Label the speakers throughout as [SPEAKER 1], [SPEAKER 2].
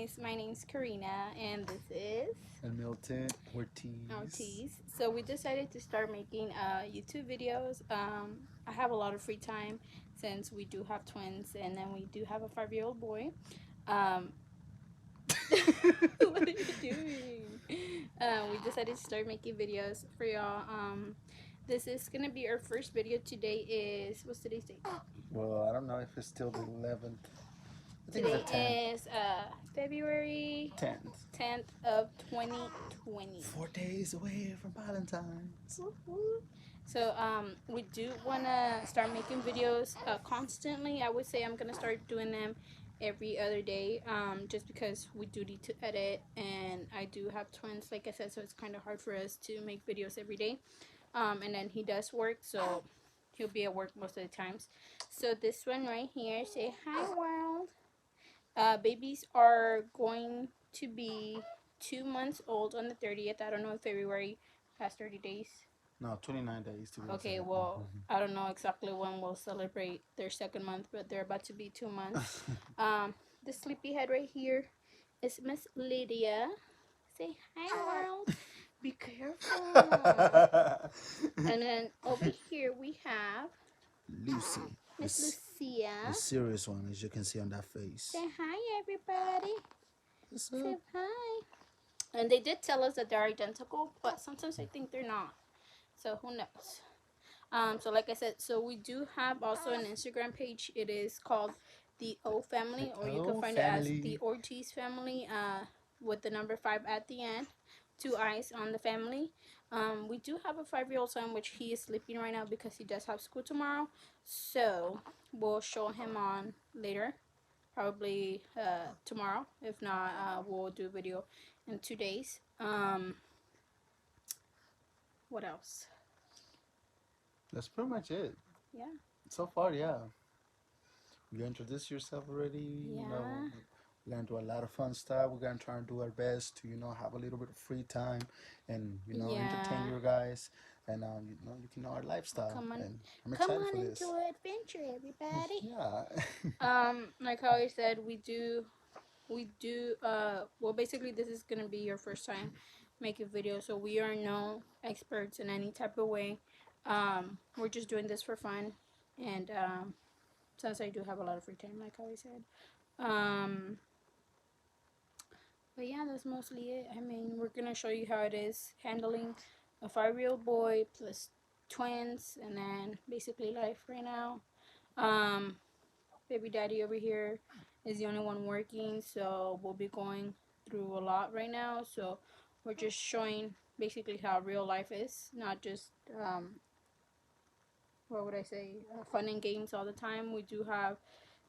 [SPEAKER 1] guys, my name's Karina and this is
[SPEAKER 2] And Milton Ortiz.
[SPEAKER 1] Ortiz. So we decided to start making YouTube videos. I have a lot of free time since we do have twins and then we do have a 5-year-old boy. Um, what are you doing? We decided to start making videos for y'all. This is gonna be our first video. Today is what's today's date?
[SPEAKER 2] Well, I don't know if it's still the 11th. I think it's the 10th.
[SPEAKER 1] Today is February
[SPEAKER 2] 10th.
[SPEAKER 1] 10th of 2020.
[SPEAKER 2] 4 days away from Valentine's.
[SPEAKER 1] So we do want to start making videos constantly. I would say I'm gonna start doing them every other day, just because we do need to edit, and I do have twins, like I said, so it's kind of hard for us to make videos every day. And then he does work, so he'll be at work most of the times. So this one right here, say hi world. Babies are going to be 2 months old on the 30th. I don't know if February has 30 days.
[SPEAKER 2] No, 29 days to be
[SPEAKER 1] Okay,
[SPEAKER 2] exact.
[SPEAKER 1] well, I don't know exactly when we'll celebrate their second month, but they're about to be 2 months. The sleepyhead right here is Miss Lydia. Say hi, world. Be careful. And then over here we have
[SPEAKER 2] Lucy.
[SPEAKER 1] Miss Lucia.
[SPEAKER 2] The serious one, as you can see on that face.
[SPEAKER 1] Say hi, everybody.
[SPEAKER 2] What's
[SPEAKER 1] Say
[SPEAKER 2] up?
[SPEAKER 1] hi. And they did tell us that they're identical, but sometimes I think they're not. So who knows? So like I said, so we do have also an Instagram page. It is called the O Family, or you can find it as the Ortiz Family, with the number 5 at the end. 2 eyes on the family. We do have a 5-year-old son, which he is sleeping right now because he does have school tomorrow. So we'll show him on later, probably tomorrow. If not, we'll do a video in 2 days. What else?
[SPEAKER 2] That's pretty much it.
[SPEAKER 1] Yeah.
[SPEAKER 2] So far, yeah. You introduced yourself already.
[SPEAKER 1] Yeah.
[SPEAKER 2] You know, we're gonna do a lot of fun stuff. We're gonna try and do our best to, have a little bit of free time and entertain you guys, and you can know our lifestyle.
[SPEAKER 1] Come on,
[SPEAKER 2] and I'm
[SPEAKER 1] come
[SPEAKER 2] excited
[SPEAKER 1] on
[SPEAKER 2] for this.
[SPEAKER 1] into an adventure, everybody.
[SPEAKER 2] Yeah.
[SPEAKER 1] Like I always said, well, basically this is gonna be your first time making videos, so we are no experts in any type of way. We're just doing this for fun, and since I do have a lot of free time, like I always said. But yeah, that's mostly it. I mean, we're gonna show you how it is handling a 5-year-old boy plus twins, and then basically life right now. Um, Baby daddy over here is the only one working, so we'll be going through a lot right now. So we're just showing basically how real life is, not just what would I say, fun and games all the time. We do have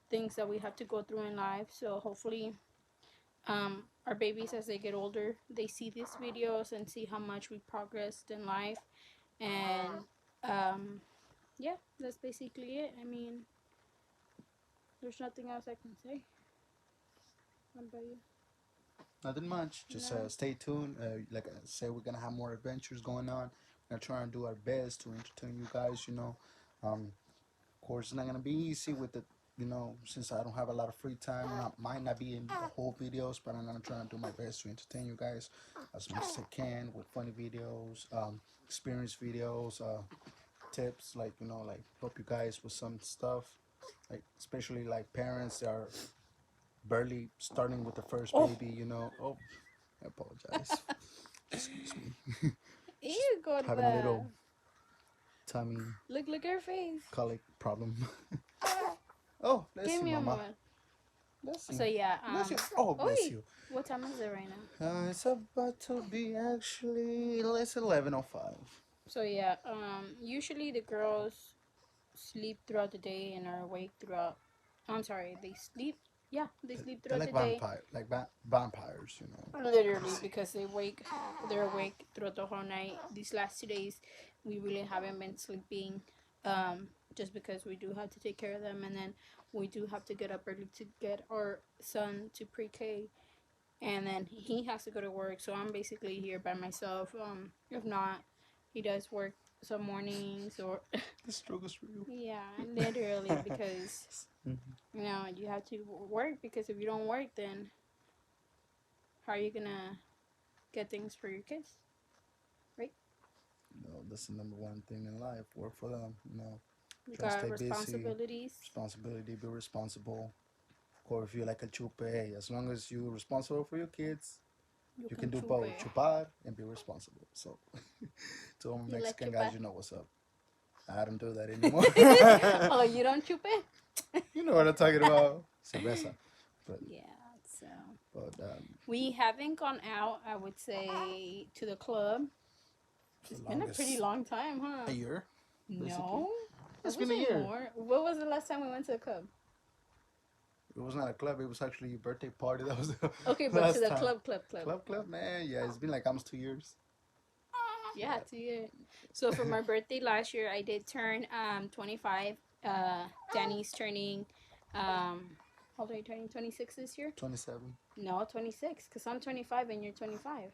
[SPEAKER 1] things that we have to go through in life. So hopefully, our babies, as they get older, they see these videos and see how much we progressed in life. And yeah, that's basically it. I mean, there's nothing else I can say. What about you?
[SPEAKER 2] Nothing much. Just stay tuned. Like I said, we're gonna have more adventures going on. We're gonna try and do our best to entertain you guys. Of course, it's not gonna be easy with the, since I don't have a lot of free time. Might not be in the whole videos, but I'm gonna try and do my best to entertain you guys as much as I can with funny videos, experience videos, tips, like help you guys with some stuff, like especially like parents that are barely starting with the first baby. Oh, I apologize. Excuse me.
[SPEAKER 1] You go to
[SPEAKER 2] Having a little tummy
[SPEAKER 1] look at her face.
[SPEAKER 2] colic problem. Oh, let's
[SPEAKER 1] Give
[SPEAKER 2] see,
[SPEAKER 1] me a
[SPEAKER 2] mama.
[SPEAKER 1] moment.
[SPEAKER 2] Let's see.
[SPEAKER 1] So yeah,
[SPEAKER 2] Bless you. Oh, bless you.
[SPEAKER 1] what time is it right now?
[SPEAKER 2] It's about to be actually, it's 11:05.
[SPEAKER 1] So yeah, usually the girls sleep throughout the day and are awake throughout. I'm sorry, they sleep. Yeah, they sleep
[SPEAKER 2] They're
[SPEAKER 1] throughout
[SPEAKER 2] like
[SPEAKER 1] the day.
[SPEAKER 2] vampires.
[SPEAKER 1] Literally, because they're awake throughout the whole night. These last 2 days, we really haven't been sleeping, just because we do have to take care of them, and then we do have to get up early to get our son to pre-K, and then he has to go to work. So I'm basically here by myself. If not, he does work some mornings or
[SPEAKER 2] The struggle's real.
[SPEAKER 1] yeah, literally, because you have to work, because if you don't work, then how are you gonna get things for your kids, right?
[SPEAKER 2] That's the number one thing in life. Work for them.
[SPEAKER 1] You
[SPEAKER 2] Try to
[SPEAKER 1] got
[SPEAKER 2] stay busy.
[SPEAKER 1] responsibilities.
[SPEAKER 2] Responsibility. Be responsible. Or if you like a chupe, hey, as long as you're responsible for your kids,
[SPEAKER 1] You
[SPEAKER 2] you
[SPEAKER 1] can
[SPEAKER 2] can do
[SPEAKER 1] chupe.
[SPEAKER 2] both. Chupar and be responsible. So, to all my
[SPEAKER 1] You like
[SPEAKER 2] Mexican
[SPEAKER 1] chupar?
[SPEAKER 2] guys, you know what's up. I don't do that anymore.
[SPEAKER 1] Oh, you don't chupe?
[SPEAKER 2] You know what I'm talking about. Cerveza. But,
[SPEAKER 1] Yeah. So
[SPEAKER 2] but
[SPEAKER 1] we haven't gone out. I would say to the club.
[SPEAKER 2] for
[SPEAKER 1] It's
[SPEAKER 2] the
[SPEAKER 1] been a pretty
[SPEAKER 2] longest,
[SPEAKER 1] long time, huh?
[SPEAKER 2] a year, basically.
[SPEAKER 1] No, I
[SPEAKER 2] It's
[SPEAKER 1] would
[SPEAKER 2] been a
[SPEAKER 1] say
[SPEAKER 2] year.
[SPEAKER 1] more. What was the last time we went to the club?
[SPEAKER 2] It was not a club. It was actually your birthday party. That was the
[SPEAKER 1] Okay, but to
[SPEAKER 2] last
[SPEAKER 1] the
[SPEAKER 2] time.
[SPEAKER 1] club.
[SPEAKER 2] Club, man. Yeah, it's been like almost 2 years.
[SPEAKER 1] Yeah, 2 years. So for my birthday last year, I did turn 25. Danny's turning how old are you turning? 26 this year?
[SPEAKER 2] 27.
[SPEAKER 1] No, 26. Cause I'm 25 and you're 25.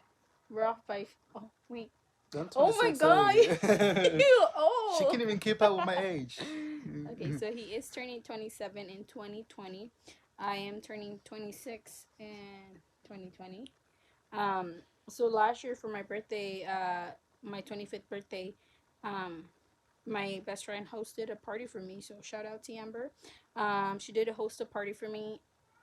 [SPEAKER 1] We're off by. Oh wait.
[SPEAKER 2] I'm
[SPEAKER 1] Oh my
[SPEAKER 2] 26
[SPEAKER 1] god.
[SPEAKER 2] already.
[SPEAKER 1] You
[SPEAKER 2] She
[SPEAKER 1] old.
[SPEAKER 2] can't even keep up with my age.
[SPEAKER 1] Okay, so he is turning 27 in 2020. I am turning 26 in 2020. Um, so last year for my birthday, my 25th birthday, um, my best friend hosted a party for me. So shout out to Amber. She did host a party for me,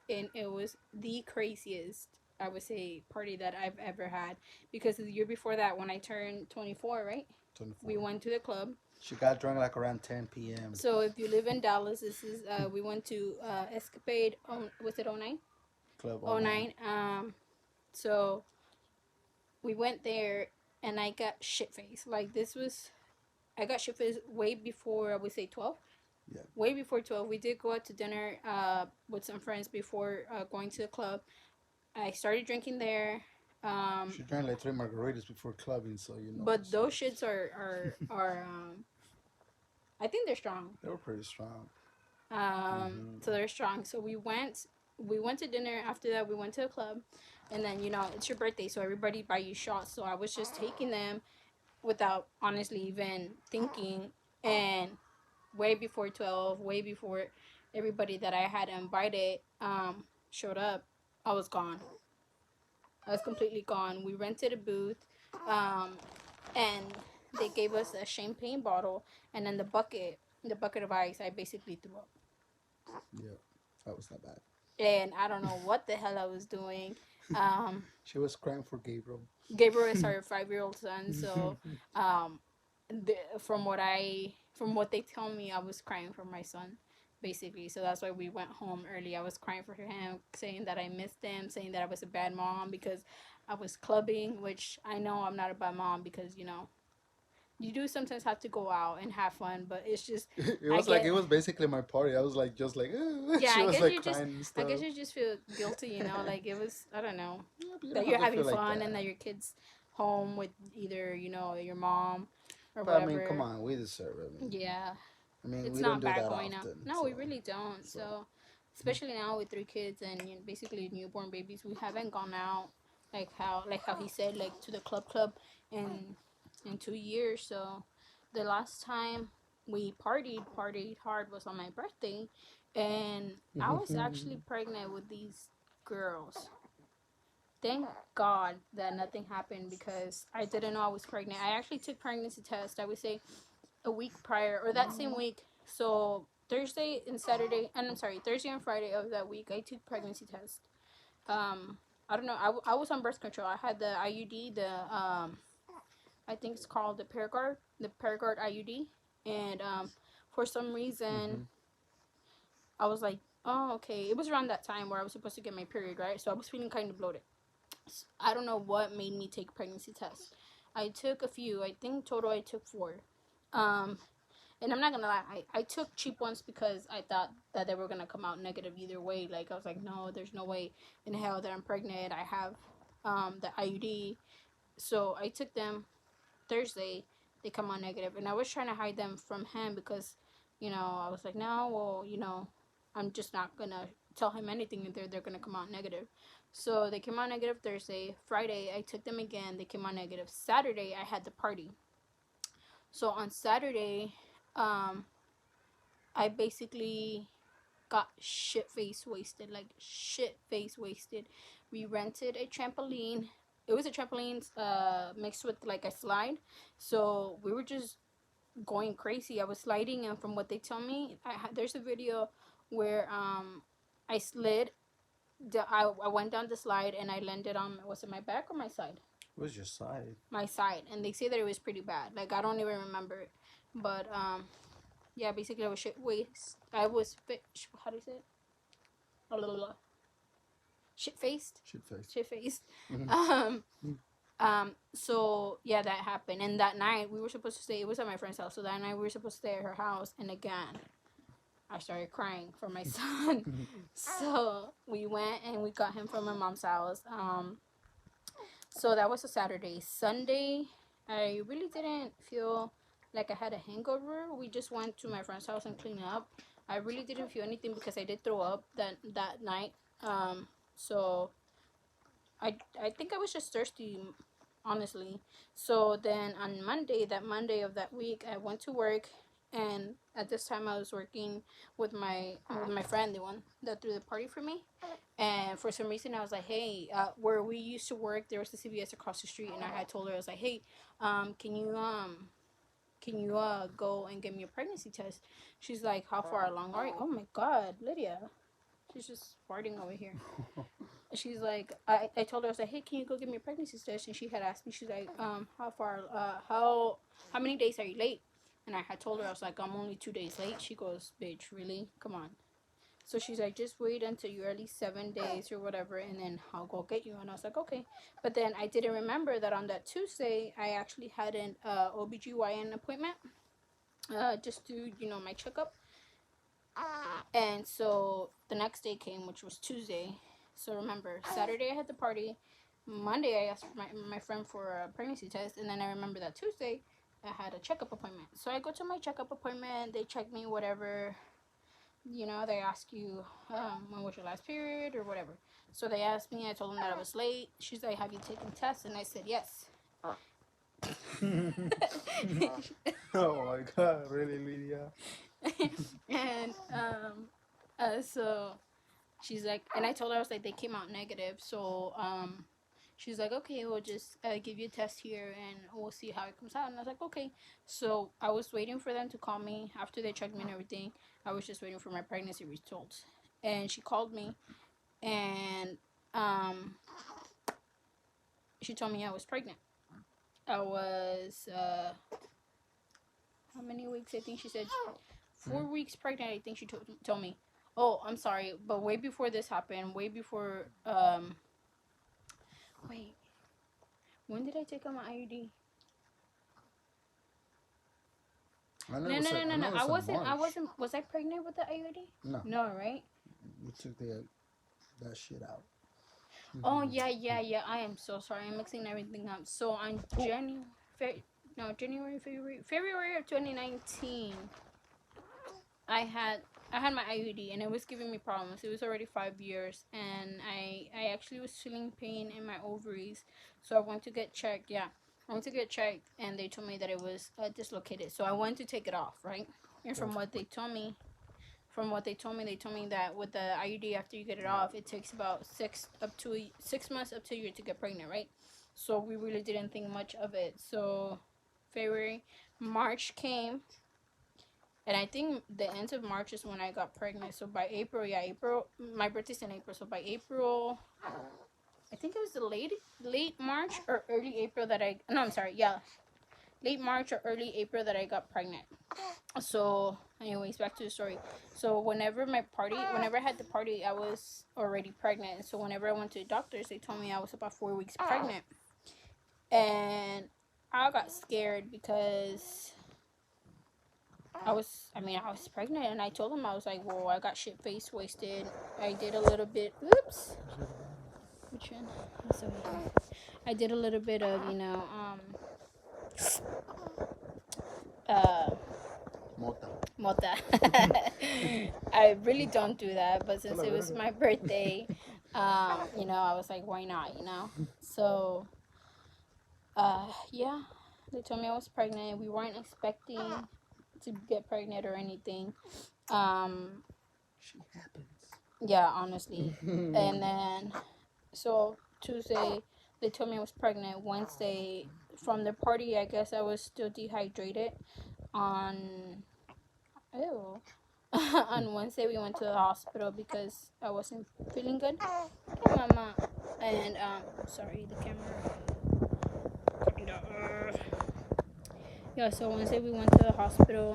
[SPEAKER 1] and it was the craziest, I would say, party that I've ever had. Because the year before that, when I turned 24, right,
[SPEAKER 2] 24.
[SPEAKER 1] we went to the club.
[SPEAKER 2] She got drunk like around 10 p.m.
[SPEAKER 1] So if you live in Dallas, this is we went to Escapade. Was it 09?
[SPEAKER 2] Club all
[SPEAKER 1] Oh
[SPEAKER 2] night.
[SPEAKER 1] nine. So we went there, and I got shit faced. Like this was, I got shit faced way before I would say 12.
[SPEAKER 2] Yeah.
[SPEAKER 1] Way before 12, we did go out to dinner with some friends before going to the club. I started drinking there. Um,
[SPEAKER 2] She drank like 3 margaritas before clubbing, so you know.
[SPEAKER 1] but those shits are I think they're strong.
[SPEAKER 2] They were pretty strong.
[SPEAKER 1] So they're strong. So we went to dinner. After that, we went to a club, and then it's your birthday, so everybody buy you shots. So I was just taking them without honestly even thinking, and way before 12, way before everybody that I had invited showed up, I was gone. I was completely gone. We rented a booth, um, and they gave us a champagne bottle, and then the bucket of ice. I basically threw up.
[SPEAKER 2] Yeah, that was not bad.
[SPEAKER 1] And I don't know what the hell I was doing. Um,
[SPEAKER 2] She was crying for Gabriel.
[SPEAKER 1] Gabriel is our 5-year-old son, so um, from what they tell me, I was crying for my son, basically. So that's why we went home early. I was crying for him, saying that I missed him, saying that I was a bad mom because I was clubbing, which I know I'm not a bad mom because you do sometimes have to go out and have fun, but it's just
[SPEAKER 2] It
[SPEAKER 1] I
[SPEAKER 2] was like
[SPEAKER 1] get
[SPEAKER 2] it was basically my party. I was like just like
[SPEAKER 1] yeah,
[SPEAKER 2] she
[SPEAKER 1] I
[SPEAKER 2] was
[SPEAKER 1] guess
[SPEAKER 2] like
[SPEAKER 1] you just
[SPEAKER 2] crying and
[SPEAKER 1] I
[SPEAKER 2] stuff.
[SPEAKER 1] guess you just feel guilty, like it was I don't know
[SPEAKER 2] Yeah, but you don't
[SPEAKER 1] that
[SPEAKER 2] have
[SPEAKER 1] you're
[SPEAKER 2] to
[SPEAKER 1] having
[SPEAKER 2] feel like
[SPEAKER 1] fun and
[SPEAKER 2] that.
[SPEAKER 1] that your kids home with either your mom or
[SPEAKER 2] But I mean, come
[SPEAKER 1] whatever.
[SPEAKER 2] on, we deserve it.
[SPEAKER 1] Yeah,
[SPEAKER 2] I mean,
[SPEAKER 1] it's
[SPEAKER 2] we don't
[SPEAKER 1] not
[SPEAKER 2] do
[SPEAKER 1] bad
[SPEAKER 2] that
[SPEAKER 1] going out.
[SPEAKER 2] often,
[SPEAKER 1] No, we really don't.
[SPEAKER 2] so
[SPEAKER 1] So, especially now with 3 kids and basically newborn babies, we haven't gone out like how he said, like to the club in 2 years. So, the last time we partied hard was on my birthday, and I was actually pregnant with these girls. Thank God that nothing happened because I didn't know I was pregnant. I actually took pregnancy test. I would say a week prior or that same week. So Thursday and Saturday, and I'm sorry, Thursday and Friday of that week, I took pregnancy test. I don't know. I was on birth control. I had the IUD, I think it's called the Paragard IUD, and for some reason I was like, oh okay. It was around that time where I was supposed to get my period, right? So I was feeling kind of bloated. I don't know what made me take pregnancy tests. I took a few. I think total I took 4. Um, and I'm not gonna lie, I took cheap ones because I thought that they were gonna come out negative either way. Like I was like, no, there's no way in hell that I'm pregnant. I have the IUD, so I took them Thursday. They come out negative, and I was trying to hide them from him because, I was like, no, well, I'm just not gonna tell him anything if they're gonna come out negative. So they came out negative Thursday. Friday I took them again. They came out negative. Saturday I had the party. So on Saturday, um, I basically got shit face wasted, like shit face wasted. We rented a trampoline. It was a trampoline mixed with like a slide. So we were just going crazy. I was sliding, and from what they tell me, there's a video where I slid. I went down the slide and I landed on, was it my back or my side?
[SPEAKER 2] It was your side.
[SPEAKER 1] My side, and they say that it was pretty bad. Like I don't even remember it, but yeah, basically I was shit waist. I was how do you say it? Blah, blah, blah. Shit faced.
[SPEAKER 2] Shit face.
[SPEAKER 1] Shit faced.
[SPEAKER 2] Mhm.
[SPEAKER 1] So yeah, that happened, and that night we were supposed to stay. It was at my friend's house, so that night we were supposed to stay at her house, and again, I started crying for my son. So we went and we got him from my mom's house. So that was a Saturday. Sunday, I really didn't feel like I had a hangover. We just went to my friend's house and cleaned up. I really didn't feel anything because I did throw up that night. So I think I was just thirsty, honestly. So then on Monday, that Monday of that week, I went to work, and at this time I was working with my friend, the one that threw the party for me. And for some reason, I was like, hey, where we used to work, there was the CVS across the street, and I had told her, I was like, hey, can you go and get me a pregnancy test? She's like, how far along are you? Oh my God, Lydia, she's just farting over here. She's like, I told her, I was like, hey, can you go get me a pregnancy test? And she had asked me, she's like, how many days are you late? And I had told her, I was like, I'm only 2 days late. She goes, bitch, really? Come on. So she's like, just wait until you're at least 7 days or whatever, and then I'll go get you. And I was like, okay. But then I didn't remember that on that Tuesday, I actually had an OBGYN appointment, just to, my checkup. And so the next day came, which was Tuesday. So remember, Saturday I had the party. Monday I asked my friend for a pregnancy test. And then I remember that Tuesday I had a checkup appointment. So I go to my checkup appointment. They check me, whatever. They ask you when was your last period or whatever. So they asked me. I told them that I was late. She's like, have you taken tests? And I said, yes.
[SPEAKER 2] Oh my God, really, Lydia?
[SPEAKER 1] And so she's like, and I told her, I was like, they came out negative. So she's like, okay, we'll just give you a test here and we'll see how it comes out. And I was like, okay. So I was waiting for them to call me after they checked me and everything. I was just waiting for my pregnancy results. And she called me, and she told me I was pregnant. I was, how many weeks? I think she said 4 weeks pregnant. I think she told me. Oh, I'm sorry, but way before this happened, way before, wait, when did I take out my IUD?
[SPEAKER 2] I know
[SPEAKER 1] No,
[SPEAKER 2] it
[SPEAKER 1] no,
[SPEAKER 2] was.
[SPEAKER 1] no, no,
[SPEAKER 2] I
[SPEAKER 1] no.
[SPEAKER 2] know it
[SPEAKER 1] I
[SPEAKER 2] was in
[SPEAKER 1] wasn't. I
[SPEAKER 2] March.
[SPEAKER 1] wasn't. Was I pregnant with the IUD?
[SPEAKER 2] No,
[SPEAKER 1] No, right?
[SPEAKER 2] we took that shit out.
[SPEAKER 1] Oh yeah, yeah, yeah. I am so sorry. I'm mixing everything up. So on February of 2019, I had my IUD, and it was giving me problems. It was already 5 years, and I actually was feeling pain in my ovaries. So I went to get checked. Yeah, I went to get checked, and they told me that it was dislocated. So I went to take it off, right? And from what they told me, they told me that with the IUD, after you get it off, it takes about 6 months up to a year to get pregnant, right? So we really didn't think much of it. So February, March came, and I think the end of March is when I got pregnant. So by April, yeah, April, my birthday's in April. So by April, I think it was the late March or early April that no, I'm sorry, yeah, late March or early April that I got pregnant. So anyways, back to the story. So whenever I had the party, I was already pregnant. So whenever I went to the doctors, they told me I was about 4 weeks pregnant. And I got scared because I was pregnant, and I told them, I was like, well, I got shit face wasted. I did a little bit, oops. Which one? That's over here. I did a little bit of, uh,
[SPEAKER 2] Mota.
[SPEAKER 1] mota. I really don't do that, but since it was my birthday, I was like, why not? So, yeah, they told me I was pregnant. We weren't expecting to get pregnant or anything. Um,
[SPEAKER 2] She happens.
[SPEAKER 1] Yeah, honestly. And then, so Tuesday, they told me I was pregnant. Wednesday, from the party, I guess I was still dehydrated. On, ew. On Wednesday, we went to the hospital because I wasn't feeling good. Hey, mama. And, sorry, the camera. Yeah, so Wednesday we went to the hospital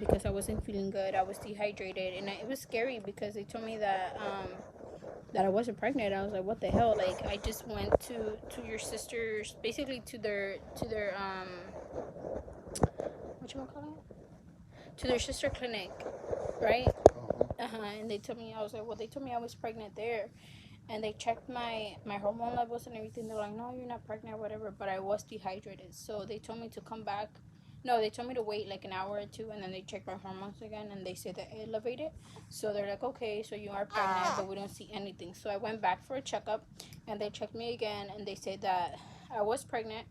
[SPEAKER 1] because I wasn't feeling good. I was dehydrated, and it was scary because they told me that I wasn't pregnant. I was like, what the hell? Like, I just went to your sister's, basically to their what you call it, to their sister clinic, right? And they told me, I was like, well, they told me I was pregnant there, and they checked my hormone levels and everything. They're like, no, you're not pregnant or whatever, but I was dehydrated. So they told me to come back. No, they told me to wait like an hour or two, and then they checked my hormones again, and they said that it elevated. So they're like, okay, so you are pregnant, but we don't see anything. So I went back for a checkup, and they checked me again, and they said that I was pregnant,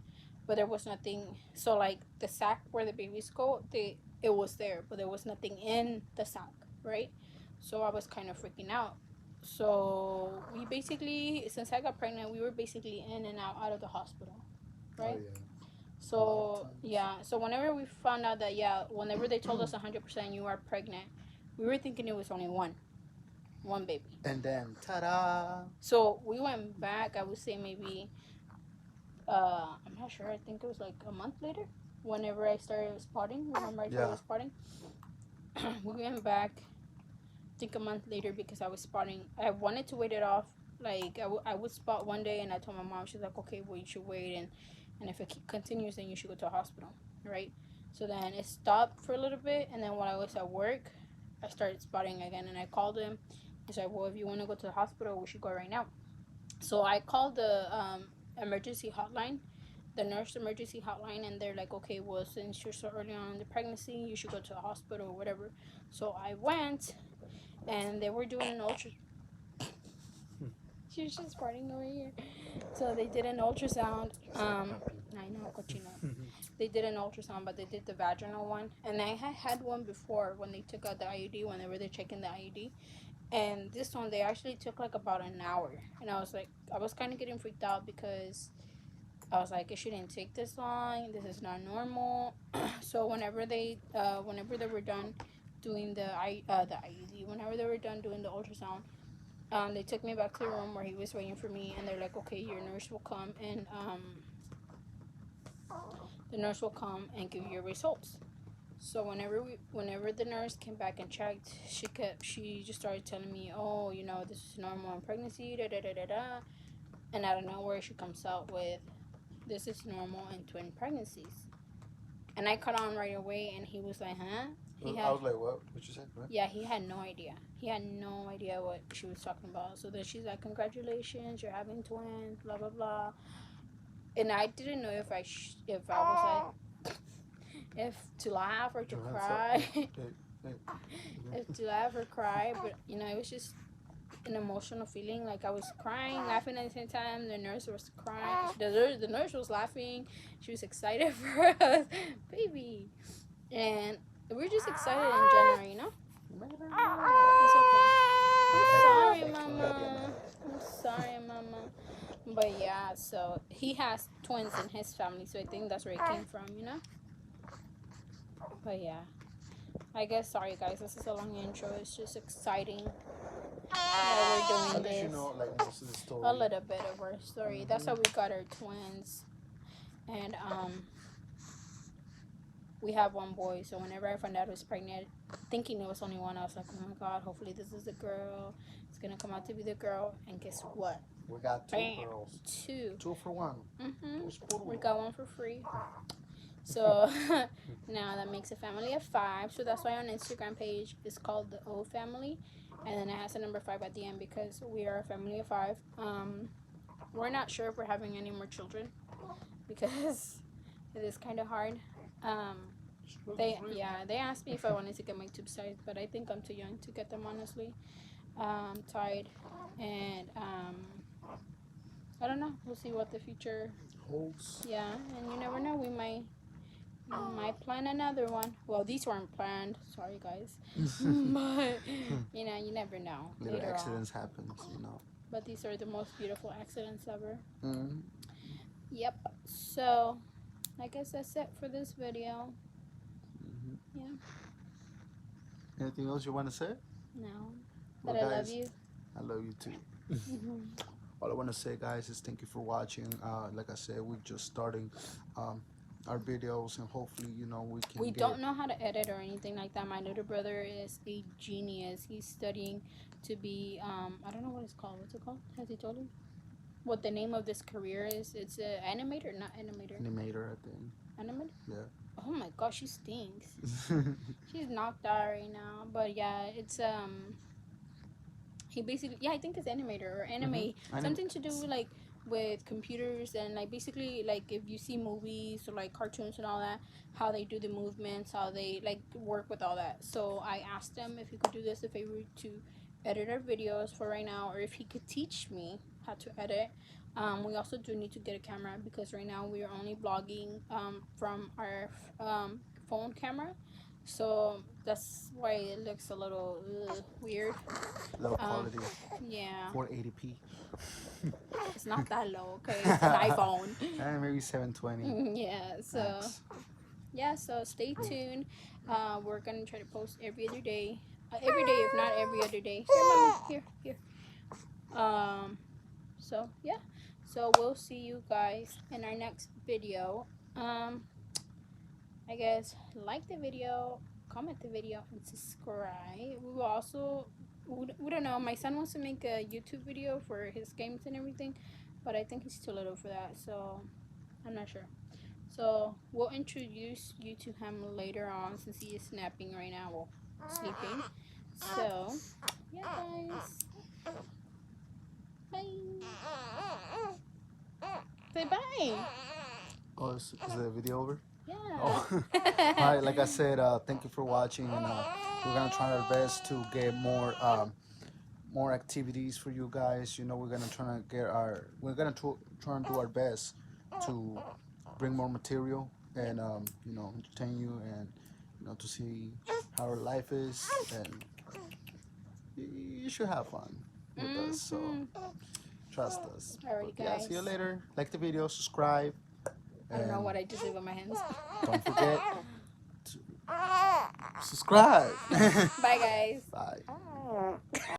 [SPEAKER 1] but there was nothing. So like the sac where the babies go, it was there, but there was nothing in the sac, right? So I was kind of freaking out. So we basically, since I got pregnant, we were basically in and out of the hospital,
[SPEAKER 2] Oh
[SPEAKER 1] right?
[SPEAKER 2] yeah. A lot of
[SPEAKER 1] So
[SPEAKER 2] times.
[SPEAKER 1] yeah, so whenever we found out that, yeah, whenever they told us 100% you are pregnant, we were thinking it was only one baby.
[SPEAKER 2] And then ta-da!
[SPEAKER 1] So we went back. I would say maybe I'm not sure. I think it was like a month later. Whenever I started spotting, remember I told you I
[SPEAKER 2] Yeah.
[SPEAKER 1] was spotting. We went back. I think a month later because I was spotting. I wanted to wait it off. Like I would spot one day, and I told my mom. She's like, okay, well you should wait, and if it continues, then you should go to a hospital, right? So then it stopped for a little bit, and then when I was at work, I started spotting again, and I called him. He's like, well, if you want to go to the hospital, we should go right now. So I called the emergency hotline, the nurse emergency hotline, and they're like, okay, well, since you're so early on in the pregnancy, you should go to the hospital or whatever. So I went, and they were doing an ultra. She was just farting over here. So they did an ultrasound. I know, cochino. They did an ultrasound, but they did the vaginal one, and I had one before when they took out the IUD. Whenever they're checking the IUD, and this one they actually took like about an hour, and I was like, I was kind of getting freaked out because I was like, it shouldn't take this long. This is not normal. So whenever they were done doing the IUD, whenever they were done doing the ultrasound, they took me back to the room where he was waiting for me, and they're like, okay, your nurse will come and the nurse will come and give you your results. So whenever the nurse came back and checked, she just started telling me, oh, this is normal in pregnancy, da da da da da, and out of nowhere she comes out with, this is normal in twin pregnancies, and I caught on right away, and he was like, huh?
[SPEAKER 2] I was like, what? What you said? What?
[SPEAKER 1] Yeah, he had no idea. He had no idea what she was talking about. So then she's like, congratulations, you're having twins, blah blah blah. And I didn't know if I was like, if to laugh or to
[SPEAKER 2] Your hands up.
[SPEAKER 1] cry,
[SPEAKER 2] Hey.
[SPEAKER 1] if to laugh or cry. But it was just an emotional feeling. Like I was crying, laughing at the same time. The nurse was crying. The nurse was laughing. She was excited for us, baby, and we're just excited in general. It's okay. I'm sorry, mama. I'm sorry, mama. But yeah, so he has twins in his family, so I think that's where it came from. But yeah, I guess, sorry guys, this is a long intro. It's just exciting that we're
[SPEAKER 2] At
[SPEAKER 1] doing
[SPEAKER 2] least you
[SPEAKER 1] this.
[SPEAKER 2] know like most of the story.
[SPEAKER 1] A little bit of our story. That's how we got our twins. And we have one boy, so whenever I found out I was pregnant, thinking it was only one, I was like, oh my god, hopefully this is a girl. It's gonna come out to be the girl. And guess what?
[SPEAKER 2] We got two
[SPEAKER 1] Bam.
[SPEAKER 2] girls.
[SPEAKER 1] Two.
[SPEAKER 2] 2 for 1.
[SPEAKER 1] We got one for free. So now that makes a family of 5. So that's why on Instagram page it's called the O family, and then it has a number 5 at the end because we are a family of 5. We're not sure if we're having any more children because it is kind of hard. They asked me if I wanted to get my tube size, but I think I'm too young to get them, honestly. Tied, and I don't know. We'll see what the future
[SPEAKER 2] holds.
[SPEAKER 1] Yeah, and you never know. We Might plan another one. Well, these weren't planned. Sorry, guys. But, you never know.
[SPEAKER 2] Little
[SPEAKER 1] Later on.
[SPEAKER 2] accidents happens.
[SPEAKER 1] But these are the most beautiful accidents ever.
[SPEAKER 2] Mm-hmm.
[SPEAKER 1] Yep. So, I guess that's it for this video.
[SPEAKER 2] Mm-hmm.
[SPEAKER 1] Yeah.
[SPEAKER 2] Anything else you want to say?
[SPEAKER 1] No.
[SPEAKER 2] Well,
[SPEAKER 1] But I love
[SPEAKER 2] guys,
[SPEAKER 1] you.
[SPEAKER 2] I love you too.
[SPEAKER 1] Mm-hmm.
[SPEAKER 2] All I want to say, guys, is thank you for watching. Like I said, we're just starting our videos, and hopefully, we can
[SPEAKER 1] We
[SPEAKER 2] get.
[SPEAKER 1] don't know how to edit or anything like that. My little brother is a genius. He's studying to be, I don't know what it's called. What's it called? Has he told you? What the name of this career is? It's an animator, not animator.
[SPEAKER 2] Animator, I think.
[SPEAKER 1] Animator?
[SPEAKER 2] Yeah.
[SPEAKER 1] Oh my gosh, she stinks. She's knocked out right now. But yeah, it's he basically, yeah, I think it's animator or anime, something to do with computers, and like basically like if you see movies or like cartoons and all that, how they do the movements, how they like work with all that. So I asked him if he could do this a favor to edit our videos for right now, or if he could teach me how to edit. We also do need to get a camera because right now we are only vlogging from our phone camera, so that's why it looks a little weird.
[SPEAKER 2] Low quality.
[SPEAKER 1] Yeah.
[SPEAKER 2] 480p.
[SPEAKER 1] It's not that low, okay? It's an iPhone.
[SPEAKER 2] Maybe 720.
[SPEAKER 1] Yeah, so
[SPEAKER 2] Max.
[SPEAKER 1] yeah, so stay tuned. We're gonna try to post every other day. Every day, if not every other day. Here, mommy. Here. So yeah. So we'll see you guys in our next video. I guess like the video, comment the video, and subscribe. We will also, we don't know, my son wants to make a YouTube video for his games and everything, but I think he's too little for that, so I'm not sure. So we'll introduce you to him later on since he is napping right now, well, sleeping. So yeah, guys, bye. Say bye.
[SPEAKER 2] Oh, is the video over?
[SPEAKER 1] Yeah.
[SPEAKER 2] Oh. All right, like I said, thank you for watching, and we're gonna try our best to get more activities for you guys. We're gonna try and do our best to bring more material and entertain you, and to see how our life is, and you should have fun with us. So trust us.
[SPEAKER 1] Alright,
[SPEAKER 2] But yeah,
[SPEAKER 1] guys.
[SPEAKER 2] see you later. Like the video, subscribe.
[SPEAKER 1] I don't know what I just did with my hands.
[SPEAKER 2] Don't forget to subscribe.
[SPEAKER 1] Bye, guys.
[SPEAKER 2] Bye.